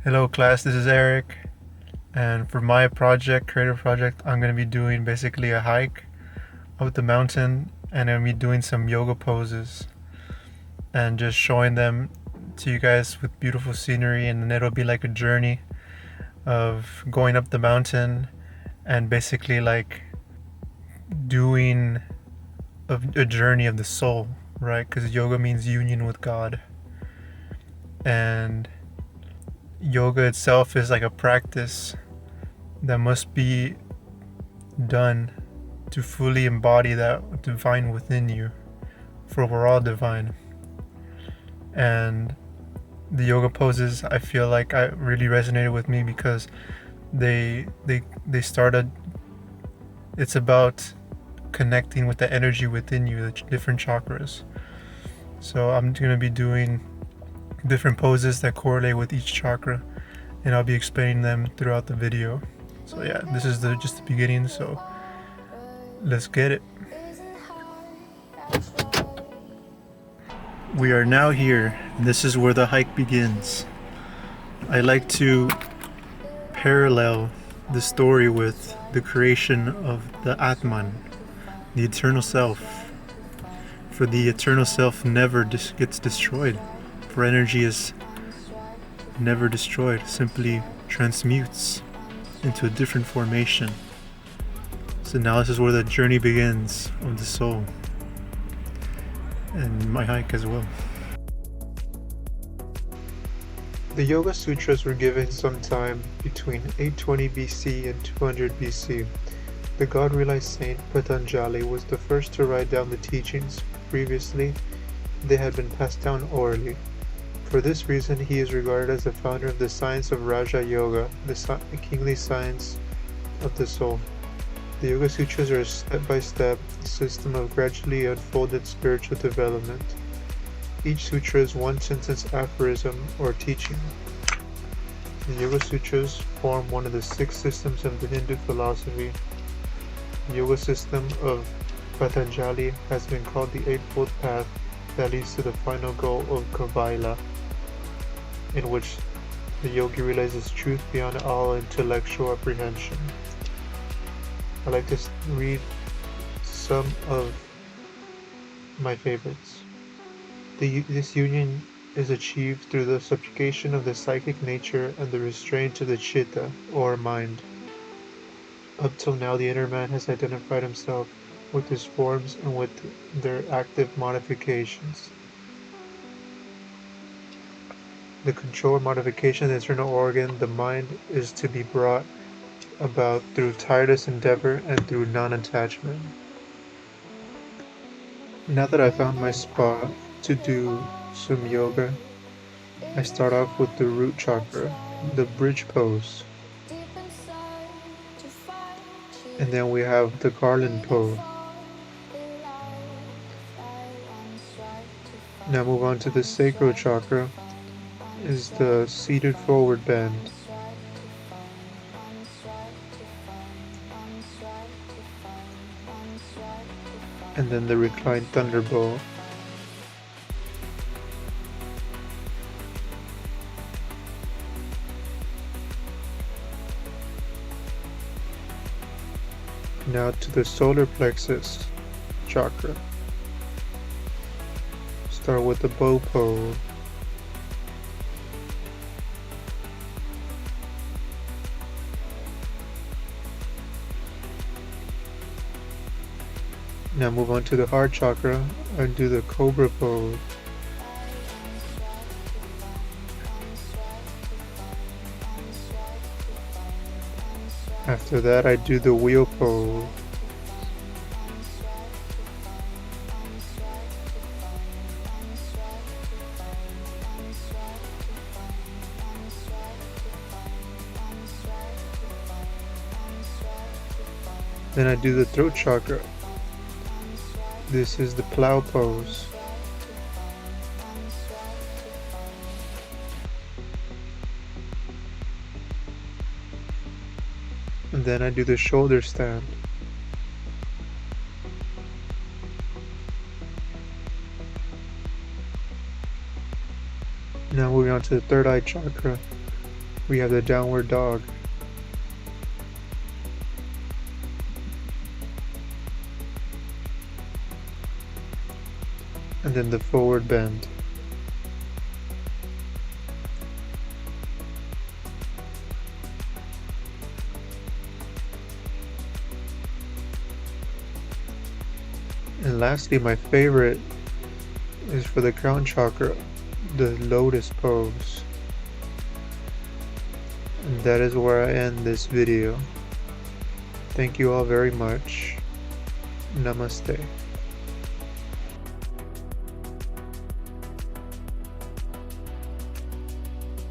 Hello class, this is Eric, and for my creative project, I'm going to be doing basically a hike up the mountain, and I'm going to be doing some yoga poses and just showing them to you guys with beautiful scenery, and then it'll be like a journey of going up the mountain and basically like doing a journey of the soul, right? Because yoga means union with God, and yoga itself is like a practice that must be done to fully embody that divine within you, for we're all divine. And the yoga poses, I feel like I really resonated with me because they started, it's about connecting with the energy within you, the different chakras. So I'm going to be doing different poses that correlate with each chakra, and I'll be explaining them throughout the video. So yeah, this is just the beginning, so let's get it. We are now here, and this is where the hike begins. I like to parallel the story with the creation of the Atman, the eternal self. For the eternal self never gets destroyed, for energy is never destroyed, simply transmutes into a different formation. So now this is where the journey begins of the soul, and my hike as well. The Yoga Sutras were given sometime between 820 BC and 200 BC. The God-realized saint Patanjali was the first to write down the teachings. Previously, they had been passed down orally. For this reason, he is regarded as the founder of the science of Raja Yoga, the kingly science of the soul. The Yoga Sutras are a step-by-step system of gradually unfolded spiritual development. Each sutra is one sentence aphorism or teaching. The Yoga Sutras form one of the 6 systems of the Hindu philosophy. The yoga system of Patanjali has been called the Eightfold Path that leads to the final goal of Kavaila, in which the yogi realizes truth beyond all intellectual apprehension. I like to read some of my favorites. This union is achieved through the subjugation of the psychic nature and the restraint of the chitta, or mind. Up till now, the inner man has identified himself with his forms and with their active modifications. The control and modification of the internal organ, the mind, is to be brought about through tireless endeavor and through non-attachment. Now that I found my spot to do some yoga, I start off with the root chakra, the bridge pose. And then we have the garland pose. Now move on to the sacral chakra, is the seated forward bend. And then the reclined thunderbolt. Now to the solar plexus chakra. Start with the bow pose. Now move on to the heart chakra and do the cobra pose. After that, I do the wheel pose. Then I do the throat chakra. This is the plow pose. And then I do the shoulder stand. Now moving on to the third eye chakra. we have the downward dog. And then the forward bend. And lastly, my favorite is for the crown chakra, the lotus pose. And that is where I end this video. Thank you all very much. Namaste.